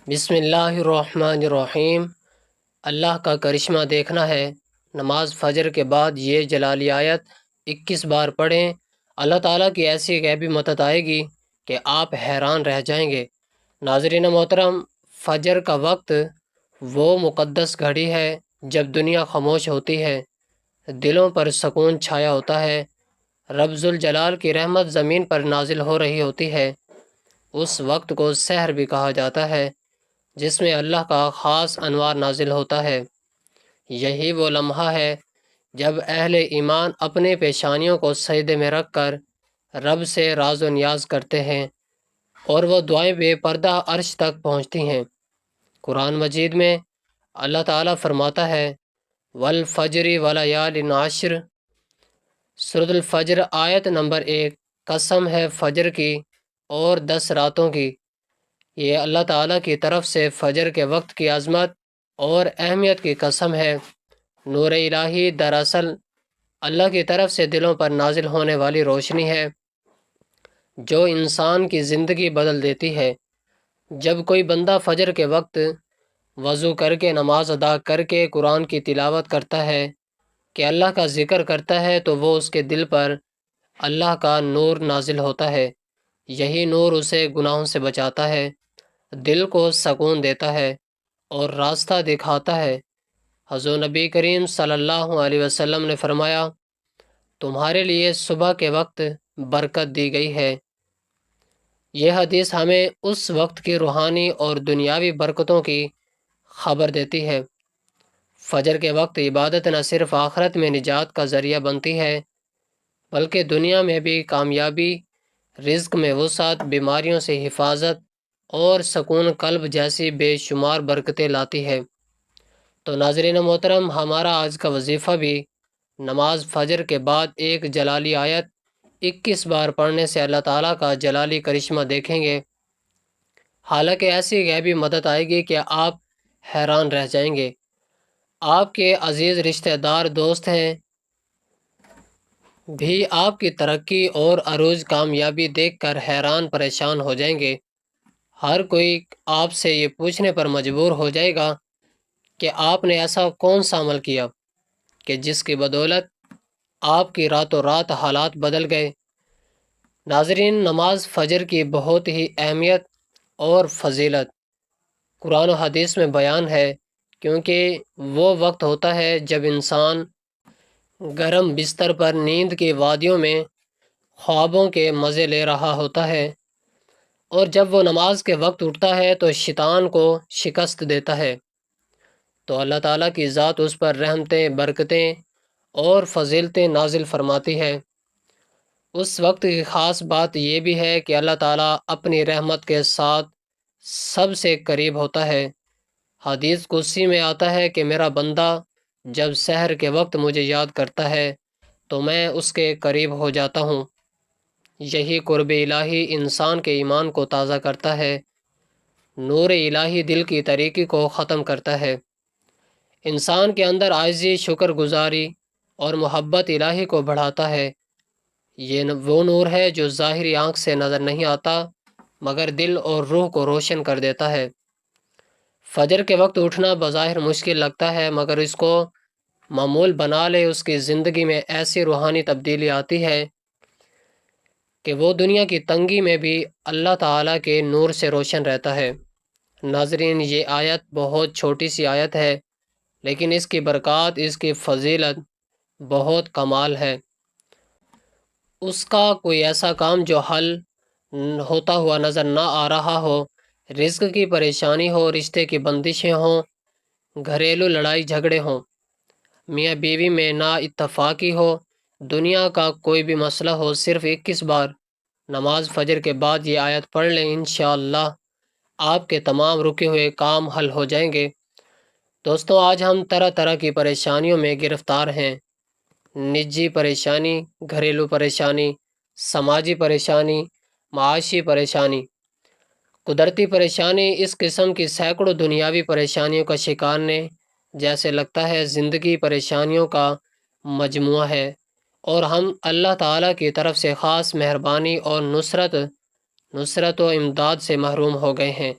بسم اللہ الرحمن الرحیم۔ اللہ کا کرشمہ دیکھنا ہے۔ نماز فجر کے بعد یہ جلالی آیت 21 بار پڑھیں۔ اللہ تعالیٰ کی ایسی غیبی مدد آئے گی کہ آپ حیران رہ جائیں گے۔ ناظرین محترم، فجر کا وقت وہ مقدس گھڑی ہے جب دنیا خاموش ہوتی ہے، دلوں پر سکون چھایا ہوتا ہے، رب ذوالجلال کی رحمت زمین پر نازل ہو رہی ہوتی ہے۔ اس وقت کو سحر بھی کہا جاتا ہے، جس میں اللہ کا خاص انوار نازل ہوتا ہے۔ یہی وہ لمحہ ہے جب اہل ایمان اپنے پیشانیوں کو سجدے میں رکھ کر رب سے راز و نیاز کرتے ہیں، اور وہ دعائیں بے پردہ عرش تک پہنچتی ہیں۔ قرآن مجید میں اللہ تعالیٰ فرماتا ہے والفجر ولیال عشر، سورۃ الفجر آیت نمبر 1۔ قسم ہے فجر کی اور 10 راتوں کی۔ یہ اللہ تعالیٰ کی طرف سے فجر کے وقت کی عظمت اور اہمیت کی قسم ہے۔ نور الہی دراصل اللہ کی طرف سے دلوں پر نازل ہونے والی روشنی ہے جو انسان کی زندگی بدل دیتی ہے۔ جب کوئی بندہ فجر کے وقت وضو کر کے نماز ادا کر کے قرآن کی تلاوت کرتا ہے، کہ اللہ کا ذکر کرتا ہے، تو وہ اس کے دل پر اللہ کا نور نازل ہوتا ہے۔ یہی نور اسے گناہوں سے بچاتا ہے، دل کو سکون دیتا ہے اور راستہ دکھاتا ہے۔ حضور نبی کریم صلی اللہ علیہ وسلم نے فرمایا، تمہارے لیے صبح کے وقت برکت دی گئی ہے۔ یہ حدیث ہمیں اس وقت کی روحانی اور دنیاوی برکتوں کی خبر دیتی ہے۔ فجر کے وقت عبادت نہ صرف آخرت میں نجات کا ذریعہ بنتی ہے، بلکہ دنیا میں بھی کامیابی، رزق میں وسعت، بیماریوں سے حفاظت اور سکون قلب جیسی بے شمار برکتیں لاتی ہے۔ تو ناظرین محترم، ہمارا آج کا وظیفہ بھی نماز فجر کے بعد ایک جلالی آیت 21 بار پڑھنے سے اللہ تعالیٰ کا جلالی کرشمہ دیکھیں گے۔ حالانکہ ایسی غیبی مدد آئے گی کہ آپ حیران رہ جائیں گے۔ آپ کے عزیز رشتہ دار، دوست ہیں بھی آپ کی ترقی اور عروج کامیابی دیکھ کر حیران پریشان ہو جائیں گے۔ ہر کوئی آپ سے یہ پوچھنے پر مجبور ہو جائے گا کہ آپ نے ایسا کون سا عمل کیا کہ جس کی بدولت آپ کی راتوں رات حالات بدل گئے۔ ناظرین، نماز فجر کی بہت ہی اہمیت اور فضیلت قرآن و حدیث میں بیان ہے، کیونکہ وہ وقت ہوتا ہے جب انسان گرم بستر پر نیند کی وادیوں میں خوابوں کے مزے لے رہا ہوتا ہے، اور جب وہ نماز کے وقت اٹھتا ہے تو شیطان کو شکست دیتا ہے، تو اللہ تعالیٰ کی ذات اس پر رحمتیں، برکتیں اور فضیلتیں نازل فرماتی ہے۔ اس وقت کی خاص بات یہ بھی ہے کہ اللہ تعالیٰ اپنی رحمت کے ساتھ سب سے قریب ہوتا ہے۔ حدیث قدسی میں آتا ہے کہ میرا بندہ جب سحر کے وقت مجھے یاد کرتا ہے تو میں اس کے قریب ہو جاتا ہوں۔ یہی قرب الہی انسان کے ایمان کو تازہ کرتا ہے، نور الہی دل کی تاریکی کو ختم کرتا ہے، انسان کے اندر عاجزی، شکر گزاری اور محبت الہی کو بڑھاتا ہے۔ یہ وہ نور ہے جو ظاہری آنکھ سے نظر نہیں آتا، مگر دل اور روح کو روشن کر دیتا ہے۔ فجر کے وقت اٹھنا بظاہر مشکل لگتا ہے، مگر اس کو معمول بنا لے، اس کی زندگی میں ایسی روحانی تبدیلی آتی ہے کہ وہ دنیا کی تنگی میں بھی اللہ تعالیٰ کے نور سے روشن رہتا ہے۔ ناظرین، یہ آیت بہت چھوٹی سی آیت ہے، لیکن اس کی برکات، اس کی فضیلت بہت کمال ہے۔ اس کا کوئی ایسا کام جو حل ہوتا ہوا نظر نہ آ رہا ہو، رزق کی پریشانی ہو، رشتے کی بندشیں ہوں، گھریلو لڑائی جھگڑے ہوں، میاں بیوی میں نا اتفاقی ہو، دنیا کا کوئی بھی مسئلہ ہو، صرف 21 بار نماز فجر کے بعد یہ آیت پڑھ لیں، انشاءاللہ آپ کے تمام رکے ہوئے کام حل ہو جائیں گے۔ دوستوں، آج ہم طرح طرح کی پریشانیوں میں گرفتار ہیں۔ نجی پریشانی، گھریلو پریشانی، سماجی پریشانی، معاشی پریشانی، قدرتی پریشانی، اس قسم کی سینکڑوں دنیاوی پریشانیوں کا شکار نے جیسے لگتا ہے زندگی پریشانیوں کا مجموعہ ہے، اور ہم اللہ تعالیٰ کی طرف سے خاص مہربانی اور نصرت و امداد سے محروم ہو گئے ہیں۔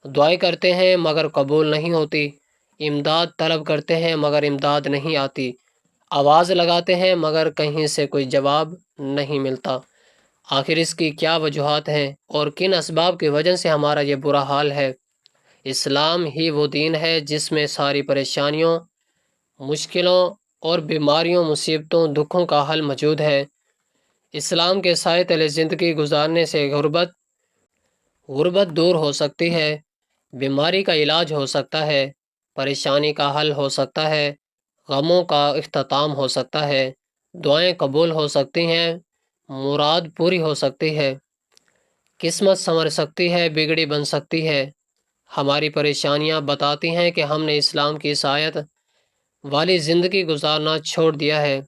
دعائیں کرتے ہیں مگر قبول نہیں ہوتی، امداد طلب کرتے ہیں مگر امداد نہیں آتی، آواز لگاتے ہیں مگر کہیں سے کوئی جواب نہیں ملتا۔ آخر اس کی کیا وجوہات ہیں اور کن اسباب کی وجہ سے ہمارا یہ برا حال ہے؟ اسلام ہی وہ دین ہے جس میں ساری پریشانیوں، مشکلوں اور بیماریوں، مصیبتوں، دکھوں کا حل موجود ہے۔ اسلام کے سائے تلے زندگی گزارنے سے غربت دور ہو سکتی ہے، بیماری کا علاج ہو سکتا ہے، پریشانی کا حل ہو سکتا ہے، غموں کا اختتام ہو سکتا ہے، دعائیں قبول ہو سکتی ہیں، مراد پوری ہو سکتی ہے، قسمت سنور سکتی ہے، بگڑی بن سکتی ہے۔ ہماری پریشانیاں بتاتی ہیں کہ ہم نے اسلام کی سائیت والی زندگی گزارنا چھوڑ دیا ہے،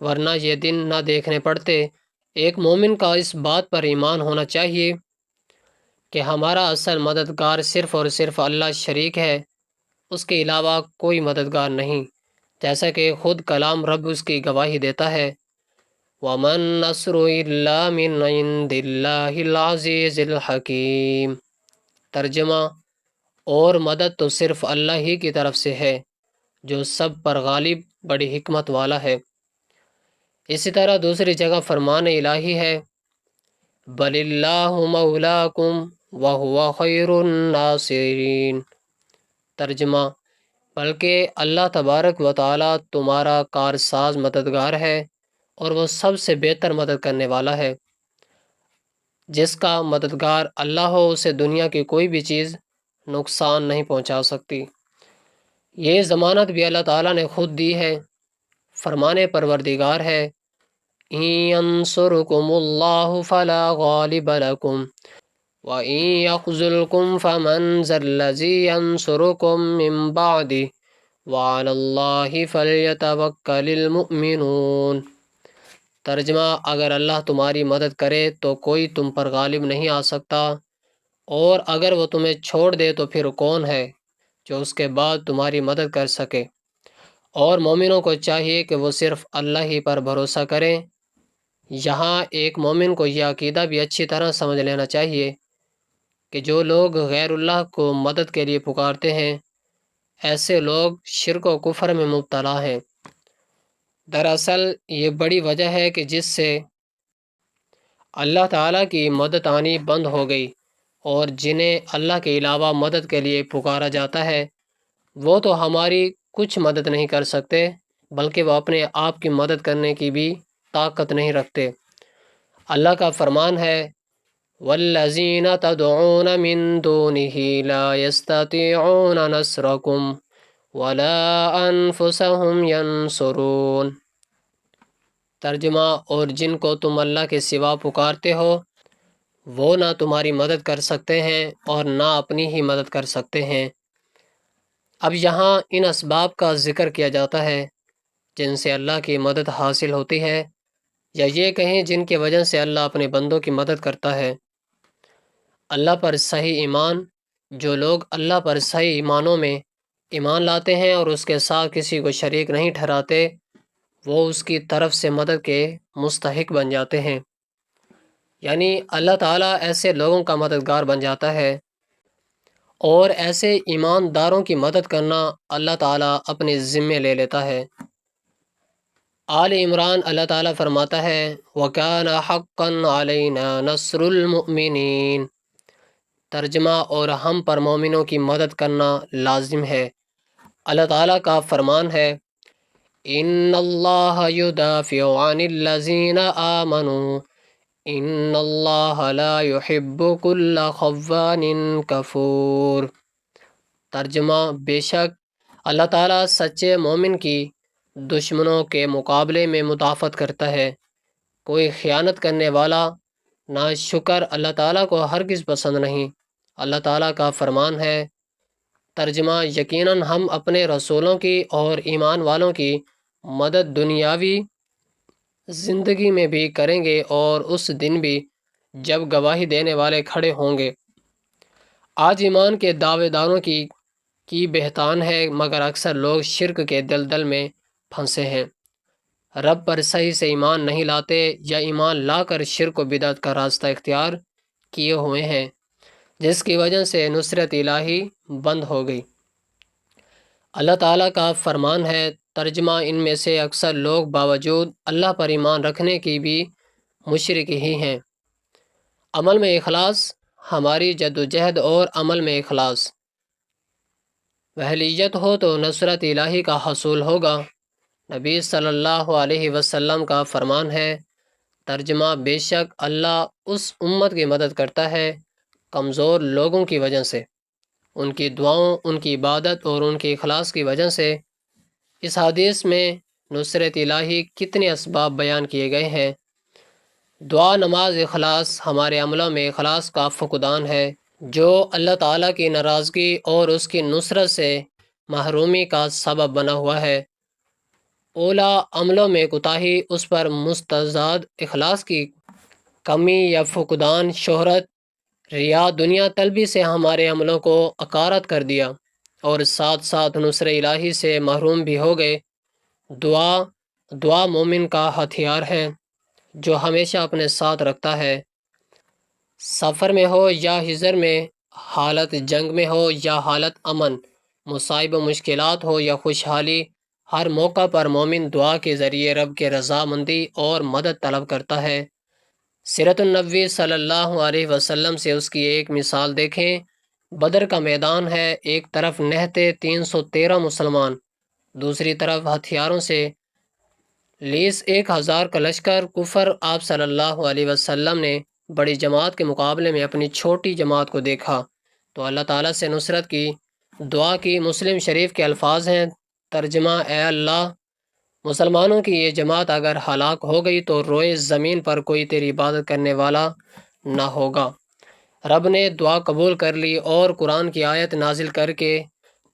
ورنہ یہ دن نہ دیکھنے پڑتے۔ ایک مومن کا اس بات پر ایمان ہونا چاہیے کہ ہمارا اصل مددگار صرف اور صرف اللہ شریک ہے، اس کے علاوہ کوئی مددگار نہیں، جیسا کہ خود کلام رب اس کی گواہی دیتا ہے۔ وَمَن نَّصْرُ إِلَّا مِنْ عِندِ اللَّهِ الْعَزِيزِ الْحَكِيمِ۔ ترجمہ: اور مدد تو صرف اللہ ہی کی طرف سے ہے جو سب پر غالب، بڑی حکمت والا ہے۔ اسی طرح دوسری جگہ فرمان الہی ہے: بَلِ اللَّهُ مَوْلَاكُمْ وَهُوَ خَيْرُ النَّاصِرِينَ۔ ترجمہ: بلکہ اللہ تبارک و تعالیٰ تمہارا کارساز مددگار ہے اور وہ سب سے بہتر مدد کرنے والا ہے۔ جس کا مددگار اللہ ہو اسے دنیا کی کوئی بھی چیز نقصان نہیں پہنچا سکتی۔ یہ ضمانت بھی اللہ تعالیٰ نے خود دی ہے، فرمان پروردگار ہے: إِن يَنصُرْكُمُ اللَّهُ فَلَا غَالِبَ لَكُمْ وَإِن يَخْذُلْكُمْ فَمَنْ ذَا الَّذِي يَنصُرُكُم مِّن بَعْدِهِ وَعَلَى اللَّهِ فَلْيَتَوَكَّلِ الْمُؤْمِنُونَ۔ ترجمہ: اگر اللہ تمہاری مدد کرے تو کوئی تم پر غالب نہیں آ سکتا، اور اگر وہ تمہیں چھوڑ دے تو پھر کون ہے جو اس کے بعد تمہاری مدد کر سکے؟ اور مومنوں کو چاہیے کہ وہ صرف اللہ ہی پر بھروسہ کریں۔ یہاں ایک مومن کو یہ عقیدہ بھی اچھی طرح سمجھ لینا چاہیے کہ جو لوگ غیر اللہ کو مدد کے لیے پکارتے ہیں، ایسے لوگ شرک و کفر میں مبتلا ہیں۔ دراصل یہ بڑی وجہ ہے کہ جس سے اللہ تعالیٰ کی مدد آنی بند ہو گئی، اور جنہیں اللہ کے علاوہ مدد کے لیے پکارا جاتا ہے وہ تو ہماری کچھ مدد نہیں کر سکتے، بلکہ وہ اپنے آپ کی مدد کرنے کی بھی طاقت نہیں رکھتے۔ اللہ کا فرمان ہے: وَالَّذِينَ تَدْعُونَ مِن دُونِهِ لَا يَسْتَطِيعُونَ نَصْرَكُمْ وَلَا أَنفُسَهُمْ يَنصُرُونَ۔ ترجمہ: اور جن کو تم اللہ کے سوا پکارتے ہو وہ نہ تمہاری مدد کر سکتے ہیں اور نہ اپنی ہی مدد کر سکتے ہیں۔ اب یہاں ان اسباب کا ذکر کیا جاتا ہے جن سے اللہ کی مدد حاصل ہوتی ہے، یا یہ کہیں جن کی وجہ سے اللہ اپنے بندوں کی مدد کرتا ہے۔ اللہ پر صحیح ایمان: جو لوگ اللہ پر صحیح ایمانوں میں ایمان لاتے ہیں اور اس کے ساتھ کسی کو شریک نہیں ٹھہراتے، وہ اس کی طرف سے مدد کے مستحق بن جاتے ہیں، یعنی اللہ تعالیٰ ایسے لوگوں کا مددگار بن جاتا ہے، اور ایسے ایمانداروں کی مدد کرنا اللہ تعالیٰ اپنے ذمے لے لیتا ہے۔ آل عمران اللہ تعالیٰ فرماتا ہے: وَكَانَ حَقًّا عَلَيْنَا نَصْرُ الْمُؤْمِنِينَ۔ ترجمہ: اور ہم پر مومنوں کی مدد کرنا لازم ہے۔ اللہ تعالیٰ کا فرمان ہے: إِنَّ اللَّهَ يُدَافِعُ عَنِ الَّذِينَ آمَنُوا إِنَّ اللَّهَ لَا يُحِبُّ كُلَّ خَوَّانٍ كَفُورٍ۔ ترجمہ: بے شک اللہ تعالیٰ سچے مومن کی دشمنوں کے مقابلے میں مدافعت کرتا ہے۔ کوئی خیانت کرنے والا ناشکر اللہ تعالیٰ کو ہرگز پسند نہیں۔ اللہ تعالیٰ کا فرمان ہے: ترجمہ: یقیناً ہم اپنے رسولوں کی اور ایمان والوں کی مدد دنیاوی زندگی میں بھی کریں گے اور اس دن بھی جب گواہی دینے والے کھڑے ہوں گے۔ آج ایمان کے دعوے داروں کی بہتان ہے، مگر اکثر لوگ شرک کے دلدل میں پھنسے ہیں، رب پر صحیح سے ایمان نہیں لاتے، یا ایمان لا کر شرک و بدعت کا راستہ اختیار کیے ہوئے ہیں۔ جس کی وجہ سے نصرت الہی بند ہو گئی۔ اللہ تعالیٰ کا فرمان ہے، ترجمہ ان میں سے اکثر لوگ باوجود اللہ پر ایمان رکھنے کی بھی مشرک ہی ہیں۔ عمل میں اخلاص، ہماری جدوجہد اور عمل میں اخلاص اہلیت ہو تو نصرت الہی کا حصول ہوگا۔ نبی صلی اللہ علیہ وسلم کا فرمان ہے، ترجمہ بے شک اللہ اس امت کی مدد کرتا ہے کمزور لوگوں کی وجہ سے، ان کی دعاؤں، ان کی عبادت اور ان کے اخلاص کی وجہ سے۔ اس حدیث میں نصرت الہی کتنے اسباب بیان کیے گئے ہیں۔ دعا، نماز، اخلاص ہمارے عملوں میں اخلاص کا فقدان ہے، جو اللہ تعالیٰ کی ناراضگی اور اس کی نصرت سے محرومی کا سبب بنا ہوا ہے۔ اولا عملوں میں کوتاہی، اس پر مستزاد اخلاص کی کمی یا فقدان، شہرت، ریا، دنیا طلبی سے ہمارے عملوں کو عکارت کر دیا اور ساتھ ساتھ نصر الہی سے محروم بھی ہو گئے۔ دعا مومن کا ہتھیار ہے جو ہمیشہ اپنے ساتھ رکھتا ہے، سفر میں ہو یا حضر میں، حالت جنگ میں ہو یا حالت امن، مصائب و مشکلات ہو یا خوشحالی، ہر موقع پر مومن دعا کے ذریعے رب کے رضامندی اور مدد طلب کرتا ہے۔ سیرت النبی صلی اللہ علیہ وسلم سے اس کی ایک مثال دیکھیں۔ بدر کا میدان ہے، ایک طرف نہتے 313 مسلمان، دوسری طرف ہتھیاروں سے لیس 1000 کا لشکر کفر۔ آپ صلی اللہ علیہ وسلم نے بڑی جماعت کے مقابلے میں اپنی چھوٹی جماعت کو دیکھا تو اللہ تعالیٰ سے نصرت کی دعا کی۔ مسلم شریف کے الفاظ ہیں، ترجمہ اے اللہ، مسلمانوں کی یہ جماعت اگر ہلاک ہو گئی تو روئے زمین پر کوئی تیری عبادت کرنے والا نہ ہوگا۔ رب نے دعا قبول کر لی اور قرآن کی آیت نازل کر کے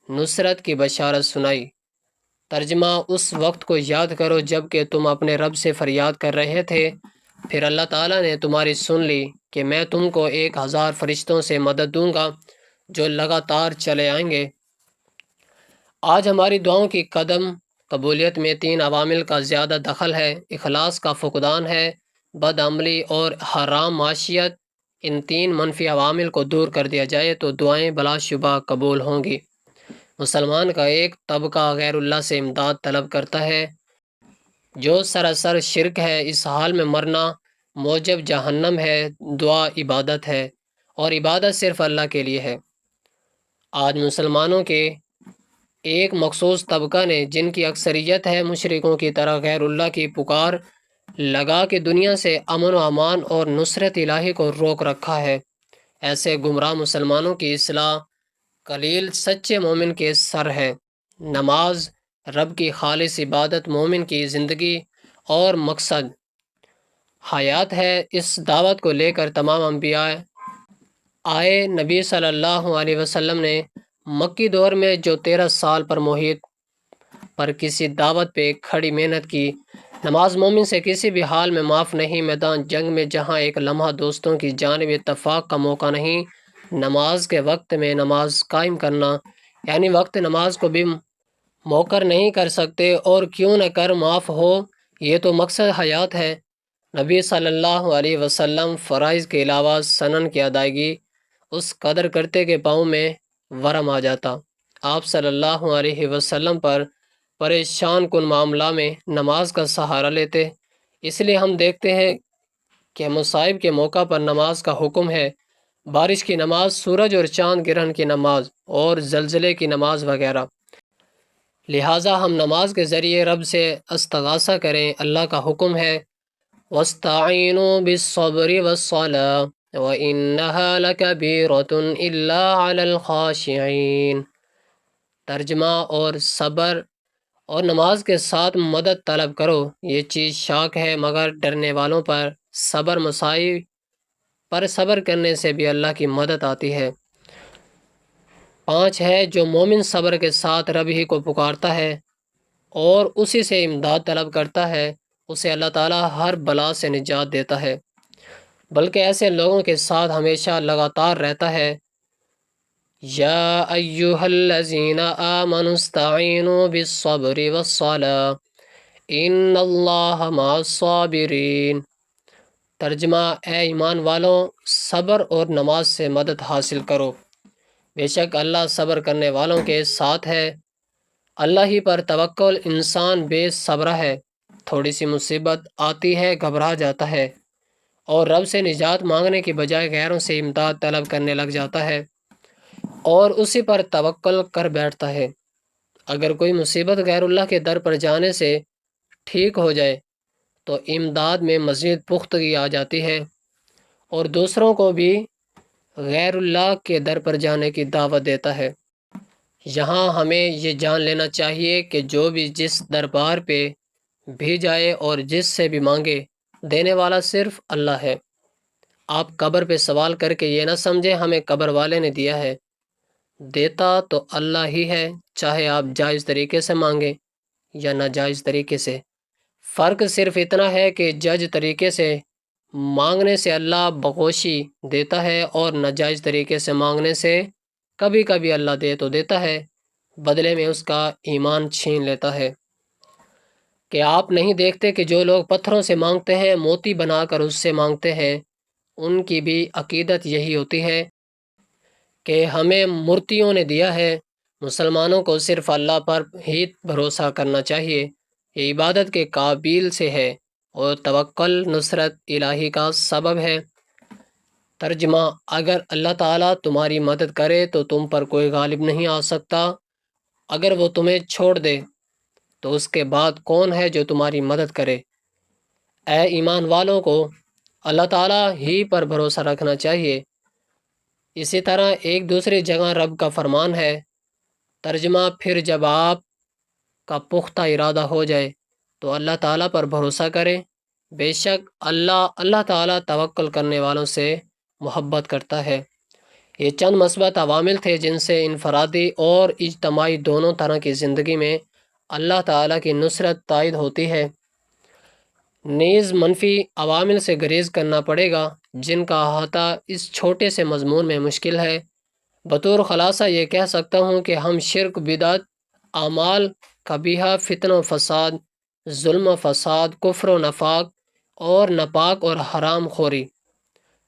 نصرت کی بشارت سنائی۔ ترجمہ اس وقت کو یاد کرو جب کہ تم اپنے رب سے فریاد کر رہے تھے، پھر اللہ تعالیٰ نے تمہاری سن لی کہ میں تم کو 1000 فرشتوں سے مدد دوں گا جو لگاتار چلے آئیں گے۔ آج ہماری دعاؤں کی قدم قبولیت میں 3 عوامل کا زیادہ دخل ہے، اخلاص کا فقدان ہے، بد عملی اور حرام معاشیت۔ ان 3 منفی عوامل کو دور کر دیا جائے تو دعائیں بلا شبہ قبول ہوں گی۔ مسلمان کا ایک طبقہ غیر اللہ سے امداد طلب کرتا ہے جو سراسر شرک ہے۔ اس حال میں مرنا موجب جہنم ہے۔ دعا عبادت ہے اور عبادت صرف اللہ کے لیے ہے۔ آج مسلمانوں کے ایک مخصوص طبقہ نے، جن کی اکثریت ہے مشرکوں کی طرح، غیر اللہ کی پکار لگا کے دنیا سے امن و امان اور نصرت الہی کو روک رکھا ہے۔ ایسے گمراہ مسلمانوں کی اصلاح قلیل سچے مومن کے سر ہے۔ نماز، رب کی خالص عبادت مومن کی زندگی اور مقصد حیات ہے۔ اس دعوت کو لے کر تمام انبیاء آئے۔ نبی صلی اللہ علیہ وسلم نے مکی دور میں جو 13 سال پر محیط پر کسی دعوت پہ کھڑی محنت کی۔ نماز مومن سے کسی بھی حال میں معاف نہیں۔ میدان جنگ میں جہاں ایک لمحہ دوستوں کی جانب اتفاق کا موقع نہیں، نماز کے وقت میں نماز قائم کرنا، یعنی وقت نماز کو بھی موخر نہیں کر سکتے اور کیوں نہ کر معاف ہو، یہ تو مقصد حیات ہے۔ نبی صلی اللہ علیہ وسلم فرائض کے علاوہ سنن کی ادائیگی اس قدر کرتے کہ پاؤں میں ورم آ جاتا۔ آپ صلی اللہ علیہ وسلم پر پریشان کن معاملہ میں نماز کا سہارا لیتے۔ اس لیے ہم دیکھتے ہیں کہ مصائب کے موقع پر نماز کا حکم ہے، بارش کی نماز، سورج اور چاند گرہن کی نماز اور زلزلے کی نماز وغیرہ۔ لہٰذا ہم نماز کے ذریعے رب سے استغاثہ کریں۔ اللہ کا حکم ہے، وَاسْتَعِينُوا بِالصَّبْرِ وَالصَّلَاةِ وَإِنَّهَا لَكَبِيرَةٌ إِلَّا عَلَى الْخَاشِعِينَ۔ ترجمہ اور صبر اور نماز کے ساتھ مدد طلب کرو، یہ چیز شاک ہے مگر ڈرنے والوں پر۔ صبر، مصائب پر صبر کرنے سے بھی اللہ کی مدد آتی ہے۔ 5 ہے، جو مومن صبر کے ساتھ رب ہی کو پکارتا ہے اور اسی سے امداد طلب کرتا ہے، اسے اللہ تعالیٰ ہر بلا سے نجات دیتا ہے، بلکہ ایسے لوگوں کے ساتھ ہمیشہ لگاتار رہتا ہے۔ یا ایہا الذین آمنوا استعینوا بالصبر والصلاة ان اللہ مع الصابرین۔ ترجمہ: اے ایمان والوں، صبر اور نماز سے مدد حاصل کرو، بے شک اللہ صبر کرنے والوں کے ساتھ ہے۔ اللہ ہی پر توکل، انسان بے صبر ہے، تھوڑی سی مصیبت آتی ہے گھبرا جاتا ہے اور رب سے نجات مانگنے کی بجائے غیروں سے امداد طلب کرنے لگ جاتا ہے اور اسی پر توکل کر بیٹھتا ہے۔ اگر کوئی مصیبت غیر اللہ کے در پر جانے سے ٹھیک ہو جائے تو امداد میں مزید پختگی آ جاتی ہے اور دوسروں کو بھی غیر اللہ کے در پر جانے کی دعوت دیتا ہے۔ یہاں ہمیں یہ جان لینا چاہیے کہ جو بھی جس دربار پہ بھی جائے اور جس سے بھی مانگے، دینے والا صرف اللہ ہے۔ آپ قبر پہ سوال کر کے یہ نہ سمجھیں ہمیں قبر والے نے دیا ہے، دیتا تو اللہ ہی ہے، چاہے آپ جائز طریقے سے مانگیں یا ناجائز طریقے سے۔ فرق صرف اتنا ہے کہ جائز طریقے سے مانگنے سے اللہ بخوشی دیتا ہے اور ناجائز طریقے سے مانگنے سے کبھی کبھی اللہ دے تو دیتا ہے، بدلے میں اس کا ایمان چھین لیتا ہے۔ کہ آپ نہیں دیکھتے کہ جو لوگ پتھروں سے مانگتے ہیں، موتی بنا کر اس سے مانگتے ہیں، ان کی بھی عقیدت یہی ہوتی ہے کہ ہمیں مورتیوں نے دیا ہے۔ مسلمانوں کو صرف اللہ پر ہی بھروسہ کرنا چاہیے، یہ عبادت کے قابل سے ہے اور توکل نصرت الہی کا سبب ہے۔ ترجمہ: اگر اللہ تعالیٰ تمہاری مدد کرے تو تم پر کوئی غالب نہیں آ سکتا، اگر وہ تمہیں چھوڑ دے تو اس کے بعد کون ہے جو تمہاری مدد کرے؟ اے ایمان والوں کو اللہ تعالیٰ ہی پر بھروسہ رکھنا چاہیے۔ اسی طرح ایک دوسری جگہ رب کا فرمان ہے۔ ترجمہ: پھر جب آپ کا پختہ ارادہ ہو جائے تو اللہ تعالیٰ پر بھروسہ کریں، بے شک اللہ تعالیٰ توکل کرنے والوں سے محبت کرتا ہے۔ یہ چند مثبت عوامل تھے جن سے انفرادی اور اجتماعی دونوں طرح کی زندگی میں اللہ تعالیٰ کی نصرت تائید ہوتی ہے۔ نیز منفی عوامل سے گریز کرنا پڑے گا جن کا احاطہ اس چھوٹے سے مضمون میں مشکل ہے۔ بطور خلاصہ یہ کہہ سکتا ہوں کہ ہم شرک، بدعت، اعمال قبیحہ، فتنہ و فساد، ظلم و فساد، کفر و نفاق اور ناپاک اور حرام خوری،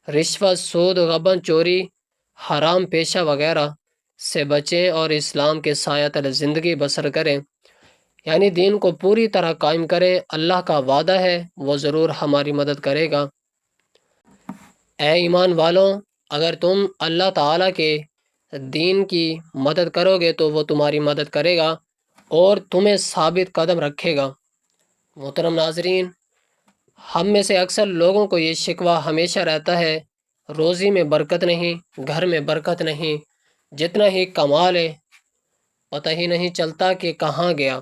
رشوت، سود، غبن، چوری، حرام پیشہ وغیرہ سے بچیں اور اسلام کے سایہ تلے زندگی بسر کریں، یعنی دین کو پوری طرح قائم کریں۔ اللہ کا وعدہ ہے وہ ضرور ہماری مدد کرے گا۔ اے ایمان والوں، اگر تم اللہ تعالیٰ کے دین کی مدد کرو گے تو وہ تمہاری مدد کرے گا اور تمہیں ثابت قدم رکھے گا۔ محترم ناظرین، ہم میں سے اکثر لوگوں کو یہ شکوہ ہمیشہ رہتا ہے، روزی میں برکت نہیں، گھر میں برکت نہیں، جتنا ہی کما لے پتہ ہی نہیں چلتا کہ کہاں گیا۔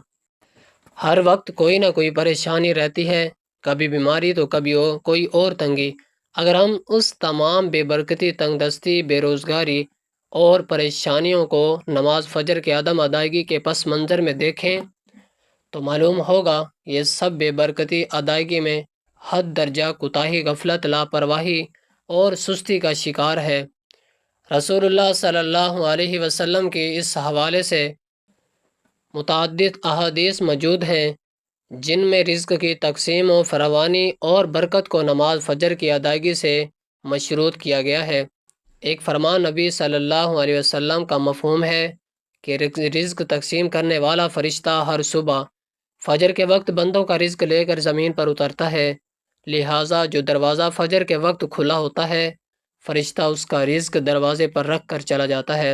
ہر وقت کوئی نہ کوئی پریشانی رہتی ہے، کبھی بیماری تو کبھی کوئی اور تنگی۔ اگر ہم اس تمام بے برکتی، تنگ دستی، بے روزگاری اور پریشانیوں کو نماز فجر کے عدم ادائیگی کے پس منظر میں دیکھیں تو معلوم ہوگا یہ سب بے برکتی ادائیگی میں حد درجہ کوتاہی، غفلت، لاپرواہی اور سستی کا شکار ہے۔ رسول اللہ صلی اللہ علیہ وسلم کی اس حوالے سے متعدد احادیث موجود ہیں جن میں رزق کی تقسیم و فراوانی اور برکت کو نماز فجر کی ادائیگی سے مشروط کیا گیا ہے۔ ایک فرمان نبی صلی اللہ علیہ وسلم کا مفہوم ہے کہ رزق تقسیم کرنے والا فرشتہ ہر صبح فجر کے وقت بندوں کا رزق لے کر زمین پر اترتا ہے، لہٰذا جو دروازہ فجر کے وقت کھلا ہوتا ہے فرشتہ اس کا رزق دروازے پر رکھ کر چلا جاتا ہے،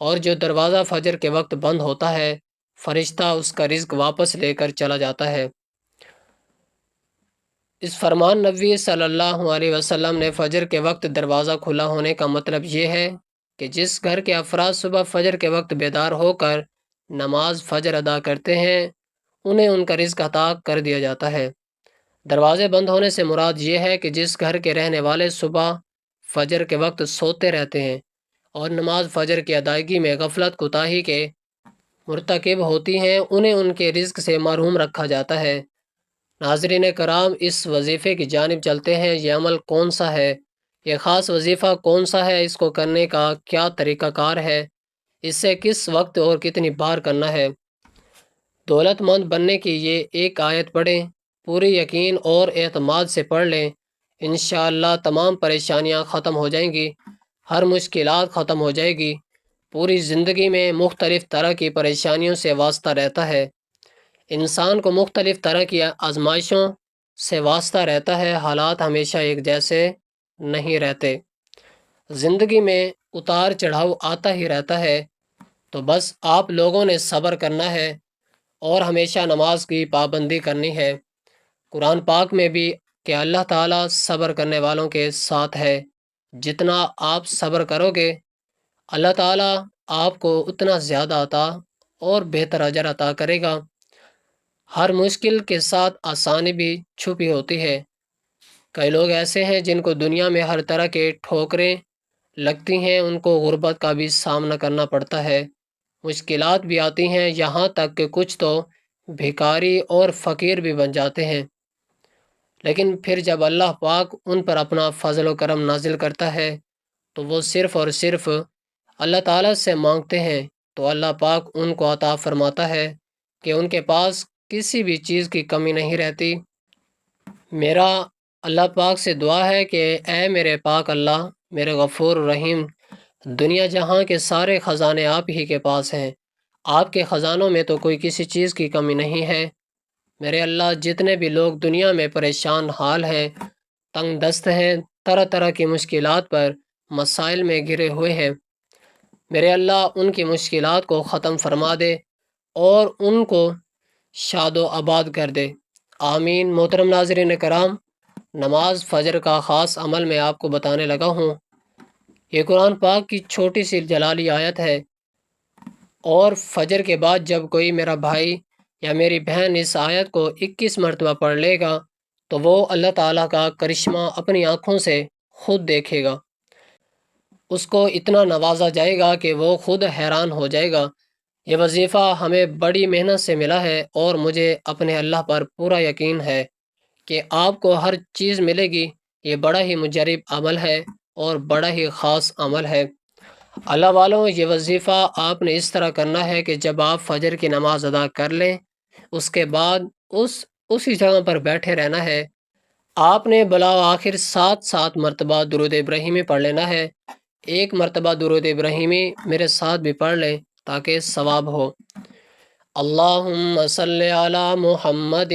اور جو دروازہ فجر کے وقت بند ہوتا ہے فرشتہ اس کا رزق واپس لے کر چلا جاتا ہے۔ اس فرمان نبی صلی اللہ علیہ وسلم نے فجر کے وقت دروازہ کھلا ہونے کا مطلب یہ ہے کہ جس گھر کے افراد صبح فجر کے وقت بیدار ہو کر نماز فجر ادا کرتے ہیں انہیں ان کا رزق عطا کر دیا جاتا ہے۔ دروازے بند ہونے سے مراد یہ ہے کہ جس گھر کے رہنے والے صبح فجر کے وقت سوتے رہتے ہیں اور نماز فجر کی ادائیگی میں غفلت کوتاہی کے مرتکب ہوتی ہیں انہیں ان کے رزق سے محروم رکھا جاتا ہے۔ ناظرین کرام، اس وظیفے کی جانب چلتے ہیں۔ یہ عمل کون سا ہے؟ یہ خاص وظیفہ کون سا ہے؟ اس کو کرنے کا کیا طریقہ کار ہے؟ اس سے کس وقت اور کتنی بار کرنا ہے؟ دولت مند بننے کی یہ ایک آیت پڑھیں، پوری یقین اور اعتماد سے پڑھ لیں۔ انشاءاللہ تمام پریشانیاں ختم ہو جائیں گی، ہر مشکلات ختم ہو جائے گی۔ پوری زندگی میں مختلف طرح کی پریشانیوں سے واسطہ رہتا ہے، انسان کو مختلف طرح کی آزمائشوں سے واسطہ رہتا ہے، حالات ہمیشہ ایک جیسے نہیں رہتے، زندگی میں اتار چڑھاؤ آتا ہی رہتا ہے۔ تو بس آپ لوگوں نے صبر کرنا ہے اور ہمیشہ نماز کی پابندی کرنی ہے۔ قرآن پاک میں بھی کہ اللہ تعالیٰ صبر کرنے والوں کے ساتھ ہے، جتنا آپ صبر کرو گے اللہ تعالیٰ آپ کو اتنا زیادہ عطا اور بہتر اجر عطا کرے گا۔ ہر مشکل کے ساتھ آسانی بھی چھپی ہوتی ہے۔ کئی لوگ ایسے ہیں جن کو دنیا میں ہر طرح کے ٹھوکریں لگتی ہیں، ان کو غربت کا بھی سامنا کرنا پڑتا ہے، مشکلات بھی آتی ہیں، یہاں تک کہ کچھ تو بھکاری اور فقیر بھی بن جاتے ہیں۔ لیکن پھر جب اللہ پاک ان پر اپنا فضل و کرم نازل کرتا ہے تو وہ صرف اور صرف اللہ تعالیٰ سے مانگتے ہیں تو اللہ پاک ان کو عطا فرماتا ہے کہ ان کے پاس کسی بھی چیز کی کمی نہیں رہتی۔ میرا اللہ پاک سے دعا ہے کہ اے میرے پاک اللہ، میرے غفور رحیم، دنیا جہاں کے سارے خزانے آپ ہی کے پاس ہیں، آپ کے خزانوں میں تو کوئی کسی چیز کی کمی نہیں ہے۔ میرے اللہ، جتنے بھی لوگ دنیا میں پریشان حال ہیں، تنگ دست ہیں، طرح طرح کی مشکلات پر مسائل میں گھرے ہوئے ہیں، میرے اللہ ان کی مشکلات کو ختم فرما دے اور ان کو شاد و آباد کر دے، آمین۔ محترم ناظرین کرام، نماز فجر کا خاص عمل میں آپ کو بتانے لگا ہوں۔ یہ قرآن پاک کی چھوٹی سی جلالی آیت ہے، اور فجر کے بعد جب کوئی میرا بھائی یا میری بہن اس آیت کو 21 مرتبہ پڑھ لے گا تو وہ اللہ تعالیٰ کا کرشمہ اپنی آنکھوں سے خود دیکھے گا، اس کو اتنا نوازا جائے گا کہ وہ خود حیران ہو جائے گا۔ یہ وظیفہ ہمیں بڑی محنت سے ملا ہے اور مجھے اپنے اللہ پر پورا یقین ہے کہ آپ کو ہر چیز ملے گی۔ یہ بڑا ہی مجرب عمل ہے اور بڑا ہی خاص عمل ہے۔ اللہ والوں، یہ وظیفہ آپ نے اس طرح کرنا ہے کہ جب آپ فجر کی نماز ادا کر لیں، اس کے بعد اسی جگہ پر بیٹھے رہنا ہے۔ آپ نے بلاآخر 7 مرتبہ درود ابراہیمی پڑھ لینا ہے۔ ایک مرتبہ درود ابراہیمی میرے ساتھ بھی پڑھ لیں تاکہ ثواب ہو۔ اللہم صلی علی محمد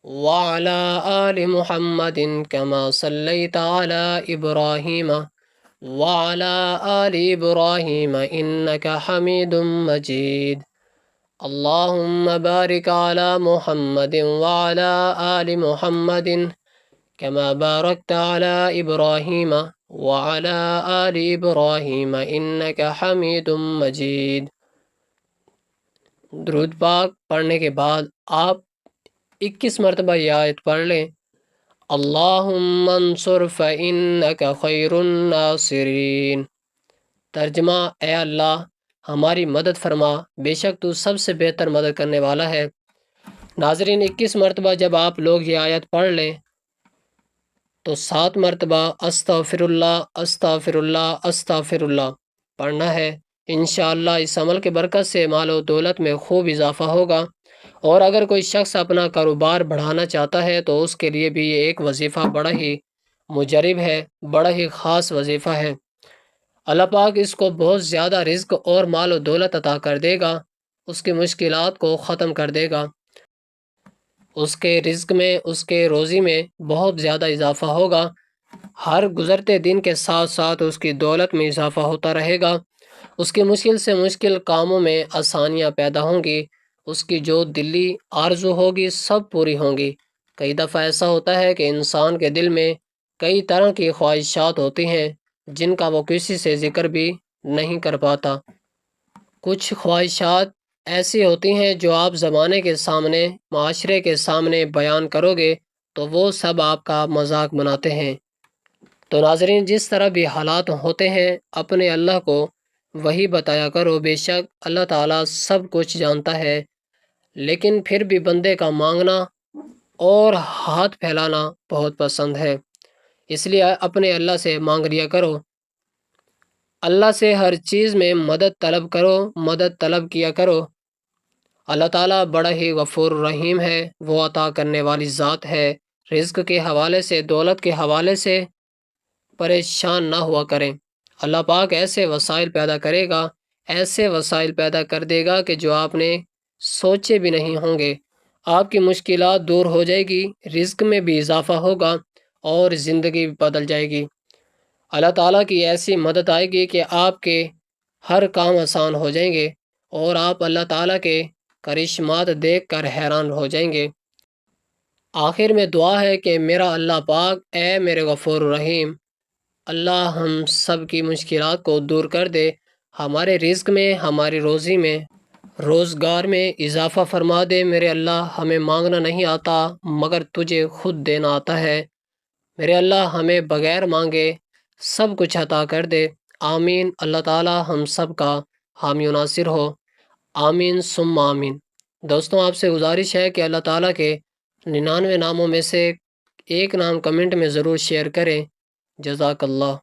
وعلی آل محمد کما صلیت علی ابراہیم وعلی آل ابراہیم انک حمید مجید۔ اللہم بارک علی محمد وعلی آل محمد کما بارکت علی ابراہیم وعلی آل ابراہیم انک حمید مجید۔ درود پاک پڑھنے کے بعد آپ 21 مرتبہ یہ آیت پڑھ لیں، اللہم انصر فإنک خیر الناصرین۔ ترجمہ: اے اللہ، ہماری مدد فرما، بے شک تو سب سے بہتر مدد کرنے والا ہے۔ ناظرین، 21 مرتبہ جب آپ لوگ یہ آیت پڑھ لیں تو 7 مرتبہ استغفر اللہ استغفر اللہ استغفر اللہ پڑھنا ہے۔ انشاءاللہ اس عمل کے برکت سے مال و دولت میں خوب اضافہ ہوگا، اور اگر کوئی شخص اپنا کاروبار بڑھانا چاہتا ہے تو اس کے لیے بھی یہ ایک وظیفہ بڑا ہی مجرب ہے، بڑا ہی خاص وظیفہ ہے۔ اللہ پاک اس کو بہت زیادہ رزق اور مال و دولت عطا کر دے گا، اس کی مشکلات کو ختم کر دے گا، اس کے رزق میں، اس کے روزی میں بہت زیادہ اضافہ ہوگا، ہر گزرتے دن کے ساتھ ساتھ اس کی دولت میں اضافہ ہوتا رہے گا، اس کی مشکل سے مشکل کاموں میں آسانیاں پیدا ہوں گی، اس کی جو دلی آرزو ہوگی سب پوری ہوں گی۔ کئی دفعہ ایسا ہوتا ہے کہ انسان کے دل میں کئی طرح کی خواہشات ہوتی ہیں جن کا وہ کسی سے ذکر بھی نہیں کر پاتا۔ کچھ خواہشات ایسی ہوتی ہیں جو آپ زمانے کے سامنے، معاشرے کے سامنے بیان کرو گے تو وہ سب آپ کا مذاق بناتے ہیں۔ تو ناظرین، جس طرح بھی حالات ہوتے ہیں اپنے اللہ کو وہی بتایا کرو، بے شک اللہ تعالیٰ سب کچھ جانتا ہے، لیکن پھر بھی بندے کا مانگنا اور ہاتھ پھیلانا بہت پسند ہے، اس لیے اپنے اللہ سے مانگ لیا کرو، اللہ سے ہر چیز میں مدد طلب کرو، مدد طلب کیا کرو۔ اللہ تعالیٰ بڑا ہی غفور رحیم ہے، وہ عطا کرنے والی ذات ہے، رزق کے حوالے سے، دولت کے حوالے سے پریشان نہ ہوا کریں۔ اللہ پاک ایسے وسائل پیدا کرے گا، ایسے وسائل پیدا کر دے گا کہ جو آپ نے سوچے بھی نہیں ہوں گے۔ آپ کی مشکلات دور ہو جائے گی، رزق میں بھی اضافہ ہوگا اور زندگی بھی بدل جائے گی۔ اللہ تعالیٰ کی ایسی مدد آئے گی کہ آپ کے ہر کام آسان ہو جائیں گے اور آپ اللہ تعالیٰ کے کرشمات دیکھ کر حیران ہو جائیں گے۔ آخر میں دعا ہے کہ میرا اللہ پاک، اے میرے غفور الرحیم، اللہ ہم سب کی مشکلات کو دور کر دے، ہمارے رزق میں، ہماری روزی میں، روزگار میں اضافہ فرما دے۔ میرے اللہ، ہمیں مانگنا نہیں آتا مگر تجھے خود دینا آتا ہے۔ میرے اللہ، ہمیں بغیر مانگے سب کچھ عطا کر دے۔ آمین۔ اللہ تعالیٰ ہم سب کا حامی و ناصر ہو۔ آمین ثم آمین۔ دوستوں، آپ سے گزارش ہے کہ اللہ تعالیٰ کے 99 ناموں میں سے ایک نام کمنٹ میں ضرور شیئر کریں۔ جزاک اللہ۔